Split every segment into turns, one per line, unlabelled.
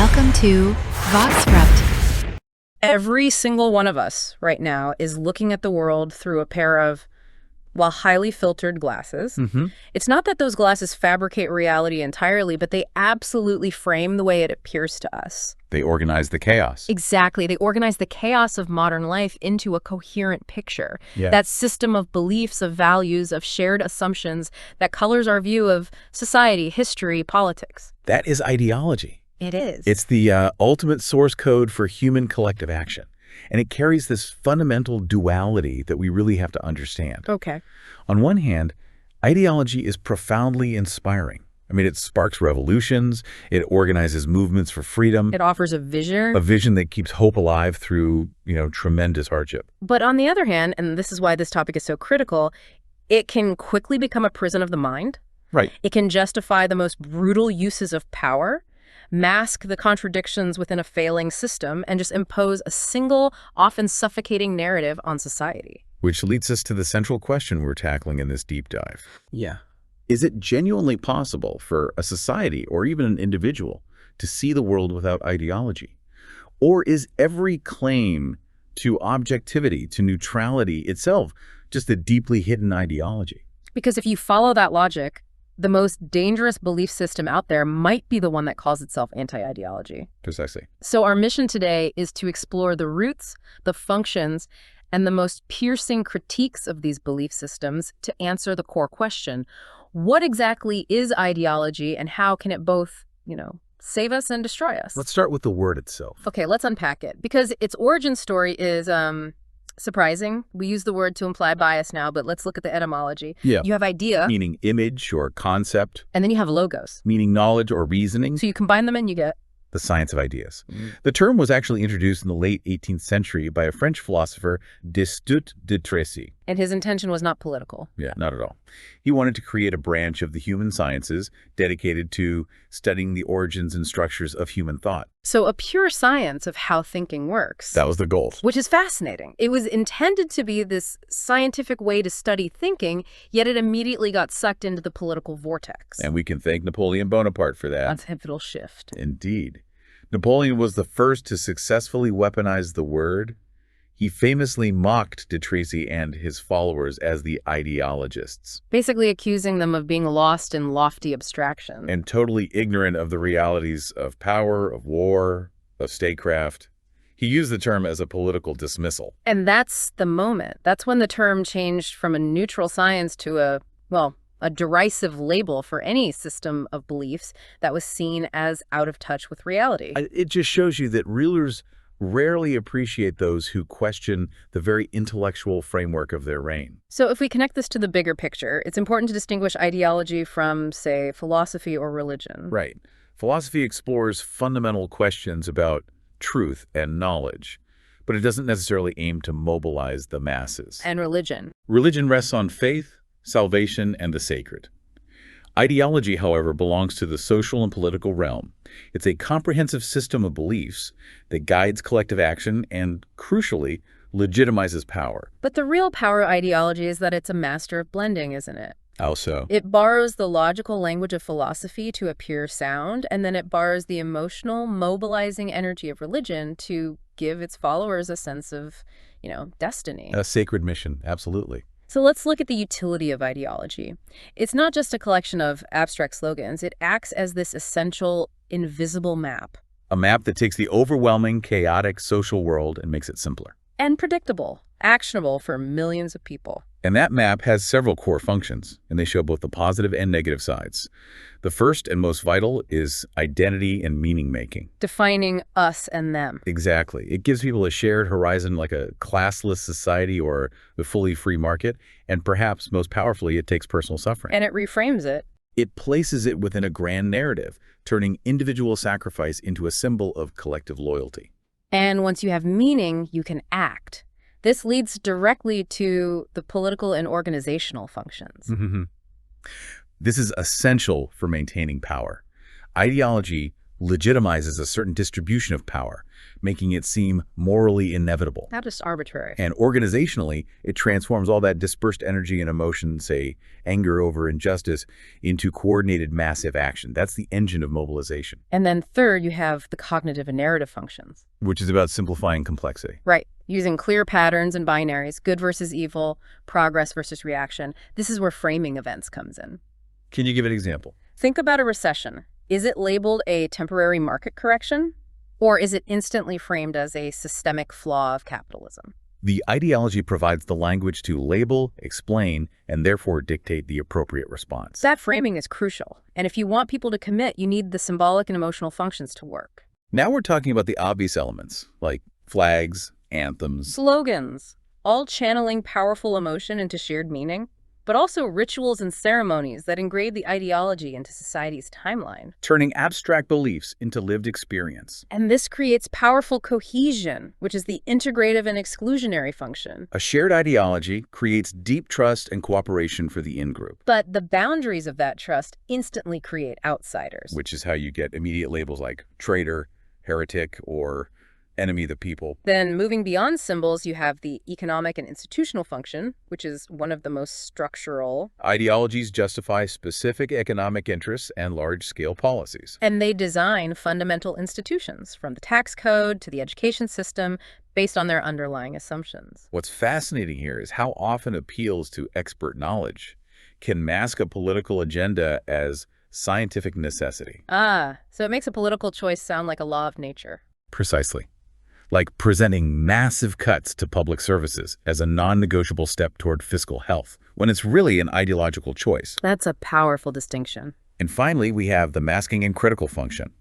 Welcome to VoxRupt.
Every single one of us right now is looking at the world through a pair of, well, highly filtered glasses. It's not that those glasses fabricate reality entirely, but they absolutely frame the way it appears to us.
They organize the chaos.
Exactly. They organize the chaos of modern life into a coherent picture.
Yeah.
That system of beliefs, of values, of shared assumptions that colors our view of society, history, politics.
That is ideology.
It is.
It's the ultimate source code for human collective action. And it carries this fundamental duality that we really have to understand.
Okay.
On one hand, ideology is profoundly inspiring. I mean, it sparks revolutions. It organizes movements for freedom.
It offers a vision.
A vision that keeps hope alive through, tremendous hardship.
But on the other hand, and this is why this topic is so critical, it can quickly become a prison of the mind.
Right.
It can justify the most brutal uses of power, mask the contradictions within a failing system, and just impose a single, often suffocating narrative on society.
Which leads us to the central question we're tackling in this deep dive.
Yeah.
Is it genuinely possible for a society or even an individual to see the world without ideology? Or is every claim to objectivity, to neutrality itself, just a deeply hidden ideology?
Because if you follow that logic, the most dangerous belief system out there might be the one that calls itself anti-ideology.
Precisely.
So our mission today is to explore the roots, the functions, and the most piercing critiques of these belief systems to answer the core question: what exactly is ideology, and how can it both, save us and destroy us?
Let's start with the word itself.
Okay, let's unpack it. Because its origin story is surprising. We use the word to imply bias now, but let's look at the etymology.
Yeah.
You have idea,
Meaning image or concept,
and then you have logos.
meaning knowledge or reasoning,
So you combine them and you get...
the science of ideas. The term was actually introduced in the late 18th century by a French philosopher, Destutt de Tracy.
And his intention was not political.
Yeah, not at all. He wanted to create a branch of the human sciences dedicated to studying the origins and structures of human thought.
So a pure science of how thinking works.
That was the goal.
Which is fascinating. It was intended to be this scientific way to study thinking, yet it immediately got sucked into the political vortex.
And we can thank Napoleon Bonaparte for that.
A pivotal shift.
Indeed. Napoleon was the first to successfully weaponize the word. He famously mocked de Tracy and his followers as the ideologists,
Basically accusing them of being lost in lofty abstraction.
and totally ignorant of the realities of power, of war, of statecraft. He used the term as a political dismissal.
And that's the moment. That's when the term changed from a neutral science to a derisive label for any system of beliefs that was seen as out of touch with reality.
It just shows you that rulers rarely appreciate those who question the very intellectual framework of their reign.
So if we connect this to the bigger picture, it's important to distinguish ideology from, say, philosophy or religion.
Right. Philosophy explores fundamental questions about truth and knowledge, but it doesn't necessarily aim to mobilize the masses.
And religion.
Religion rests on faith, salvation, and the sacred. Ideology, however, belongs to the social and political realm. It's a comprehensive system of beliefs that guides collective action and, crucially, legitimizes power.
But the real power of ideology is that it's a master of blending, isn't it?
How so?
It borrows the logical language of philosophy to appear sound, and then it borrows the emotional, mobilizing energy of religion to give its followers a sense of, destiny.
A sacred mission, absolutely.
So let's look at the utility of ideology. It's not just a collection of abstract slogans. It acts as this essential, invisible map.
A map that takes the overwhelming, chaotic social world and makes it simpler.
And predictable, actionable for millions of people.
And that map has several core functions, and they show both the positive and negative sides. The first and most vital is identity and meaning-making.
Defining us and them.
Exactly. It gives people a shared horizon like a classless society or the fully free market, and perhaps most powerfully, it takes personal suffering.
And it reframes it.
It places it within a grand narrative, turning individual sacrifice into a symbol of collective loyalty.
And once you have meaning, you can act. This leads directly to the political and organizational functions.
This is essential for maintaining power. Ideology legitimizes a certain distribution of power, making it seem morally inevitable.
Not just arbitrary.
And organizationally, it transforms all that dispersed energy and emotion, say anger over injustice, into coordinated massive action. That's the engine of mobilization.
And then third, you have the cognitive and narrative functions.
Which is about simplifying complexity.
Right. Using clear patterns and binaries, good versus evil, progress versus reaction. This is where framing events comes in.
Can you give an example?
Think about a recession. Is it labeled a temporary market correction? Or is it instantly framed as a systemic flaw of capitalism?
The ideology provides the language to label, explain, and therefore dictate the appropriate response.
That framing is crucial. And if you want people to commit, you need the symbolic and emotional functions to work.
Now we're talking about the obvious elements, like flags, anthems,
Slogans, all channeling powerful emotion into shared meaning, but also rituals and ceremonies that engrave the ideology into society's timeline.
turning abstract beliefs into lived experience.
And this creates powerful cohesion, which is the integrative and exclusionary function.
A shared ideology creates deep trust and cooperation for the in-group,
But the boundaries of that trust instantly create outsiders.
which is how you get immediate labels like traitor, heretic, or enemy of the people.
Then moving beyond symbols, you have the economic and institutional function, which is one of the most structural.
Ideologies justify specific economic interests and large-scale policies.
And they design fundamental institutions, from the tax code to the education system, based on their underlying assumptions.
What's fascinating here is how often appeals to expert knowledge can mask a political agenda as scientific necessity.
So it makes a political choice sound like a law of nature.
Precisely. Like presenting massive cuts to public services as a non-negotiable step toward fiscal health, when it's really an ideological choice.
That's a powerful distinction.
And finally, we have the masking and critical function.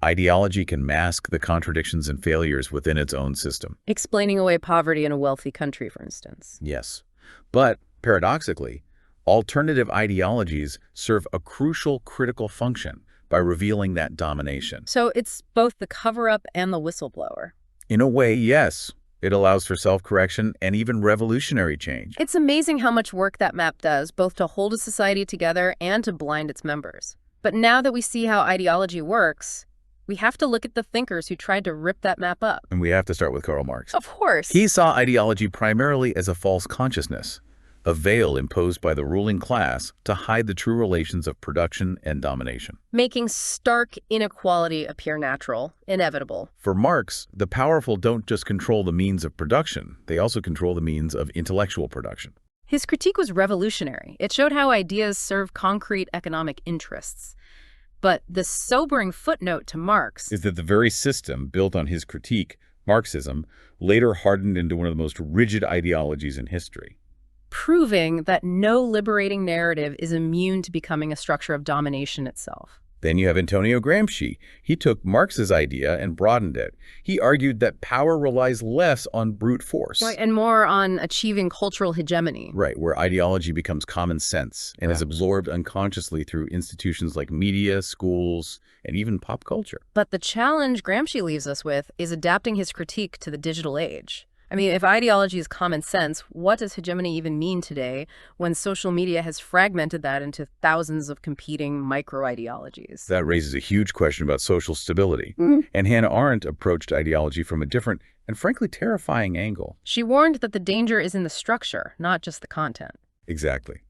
Ideology can mask the contradictions and failures within its own system.
Explaining away poverty in a wealthy country, for instance.
Yes. But, paradoxically, alternative ideologies serve a crucial critical function by revealing that domination.
So it's both the cover-up and the whistleblower.
In a way, yes. It allows for self-correction and even revolutionary change.
It's amazing how much work that map does, both to hold a society together and to blind its members. But now that we see how ideology works, we have to look at the thinkers who tried to rip that map up.
And we have to start with Karl Marx.
Of course.
He saw ideology primarily as a false consciousness, a veil imposed by the ruling class to hide the true relations of production and domination.
Making stark inequality appear natural, inevitable.
For Marx, the powerful don't just control the means of production, they also control the means of intellectual production.
His critique was revolutionary. It showed how ideas serve concrete economic interests. But the sobering footnote to Marx
Is that the very system built on his critique, Marxism, later hardened into one of the most rigid ideologies in history.
proving that no liberating narrative is immune to becoming a structure of domination itself.
Then you have Antonio Gramsci. He took Marx's idea and broadened it. He argued that power relies less on brute force.
Right, and more on achieving cultural hegemony.
Right, where ideology becomes common sense and is absorbed unconsciously through institutions like media, schools, and even pop culture.
But the challenge Gramsci leaves us with is adapting his critique to the digital age. I mean, if ideology is common sense, what does hegemony even mean today when social media has fragmented that into thousands of competing micro-ideologies?
That raises a huge question about social stability. And Hannah Arendt approached ideology from a different and frankly terrifying angle.
She warned that the danger is in the structure, not just the content.
Exactly.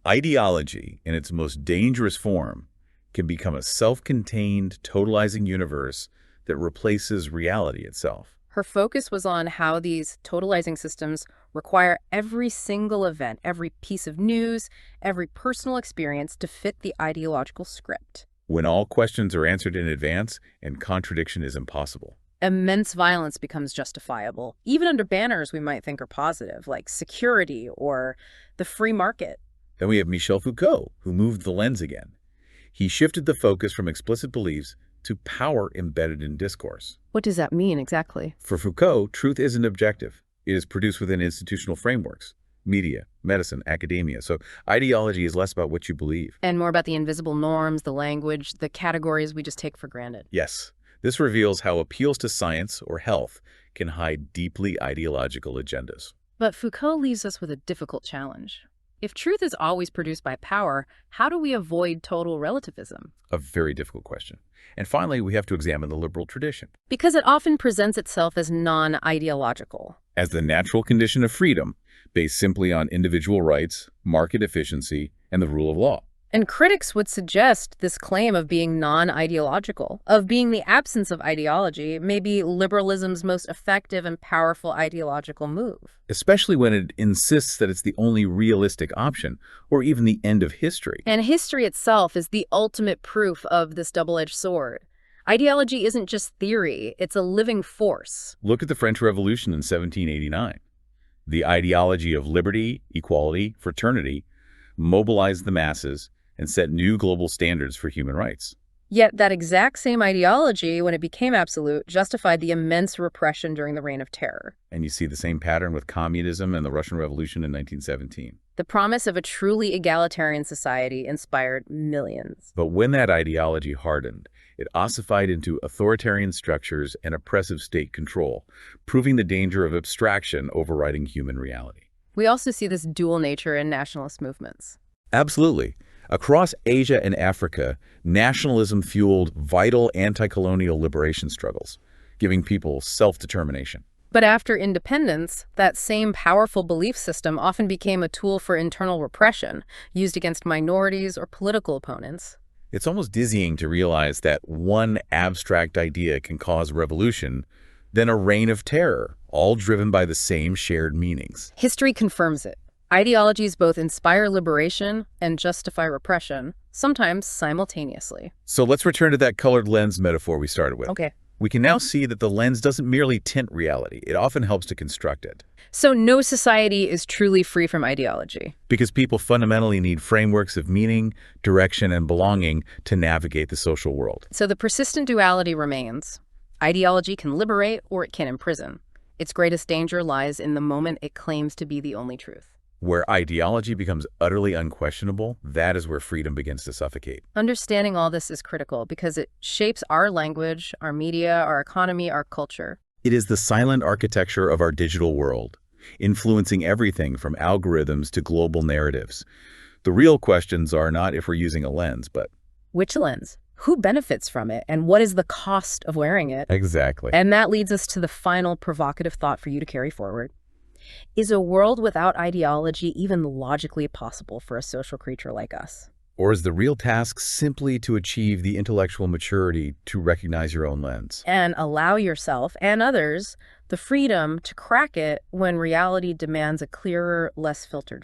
Ideology, in its most dangerous form, can become a self-contained, totalizing universe that replaces reality itself.
Her focus was on how these totalizing systems require every single event, every piece of news, every personal experience to fit the ideological script.
When all questions are answered in advance and contradiction is impossible.
Immense violence becomes justifiable, even under banners we might think are positive, like security or the free market.
Then we have Michel Foucault, who moved the lens again. He shifted the focus from explicit beliefs to power embedded in discourse.
What does that mean exactly?
For Foucault, truth isn't objective. It is produced within institutional frameworks, media, medicine, academia. So ideology is less about what you believe.
And more about the invisible norms, the language, the categories we just take for granted.
Yes, this reveals how appeals to science or health can hide deeply ideological agendas.
But Foucault leaves us with a difficult challenge. If truth is always produced by power, how do we avoid total relativism?
A very difficult question. And finally, we have to examine the liberal tradition
Because it often presents itself as non-ideological.
as the natural condition of freedom, based simply on individual rights, market efficiency, and the rule of law.
And critics would suggest this claim of being non-ideological, of being the absence of ideology, may be liberalism's most effective and powerful ideological move.
Especially when it insists that it's the only realistic option, or even the end of history.
And history itself is the ultimate proof of this double-edged sword. Ideology isn't just theory, it's a living force.
Look at the French Revolution in 1789. The ideology of liberty, equality, fraternity mobilized the masses and set new global standards for human rights.
Yet that exact same ideology, when it became absolute, justified the immense repression during the Reign of Terror.
And you see the same pattern with communism and the Russian Revolution in 1917.
The promise of a truly egalitarian society inspired millions.
But when that ideology hardened, it ossified into authoritarian structures and oppressive state control, proving the danger of abstraction overriding human reality.
We also see this dual nature in nationalist movements.
Absolutely. Across Asia and Africa, nationalism fueled vital anti-colonial liberation struggles, giving people self-determination.
But after independence, that same powerful belief system often became a tool for internal repression, used against minorities or political opponents.
It's almost dizzying to realize that one abstract idea can cause revolution, then a reign of terror, all driven by the same shared meanings.
History confirms it. Ideologies both inspire liberation and justify repression, sometimes simultaneously.
So let's return to that colored lens metaphor we started with.
Okay.
We can now see that the lens doesn't merely tint reality, it often helps to construct it.
So no society is truly free from ideology.
Because people fundamentally need frameworks of meaning, direction, and belonging to navigate the social world.
So the persistent duality remains. Ideology can liberate or it can imprison. Its greatest danger lies in the moment it claims to be the only truth.
Where ideology becomes utterly unquestionable, that is where freedom begins to suffocate.
Understanding all this is critical because it shapes our language, our media, our economy, our culture.
It is the silent architecture of our digital world, influencing everything from algorithms to global narratives. The real questions are not if we're using a lens, but
Which lens? Who benefits from it? And what is the cost of wearing it?
exactly.
And that leads us to the final provocative thought for you to carry forward. Is a world without ideology even logically possible for a social creature like us?
Or is the real task simply to achieve the intellectual maturity to recognize your own lens?
And allow yourself and others the freedom to crack it when reality demands a clearer, less filtered view.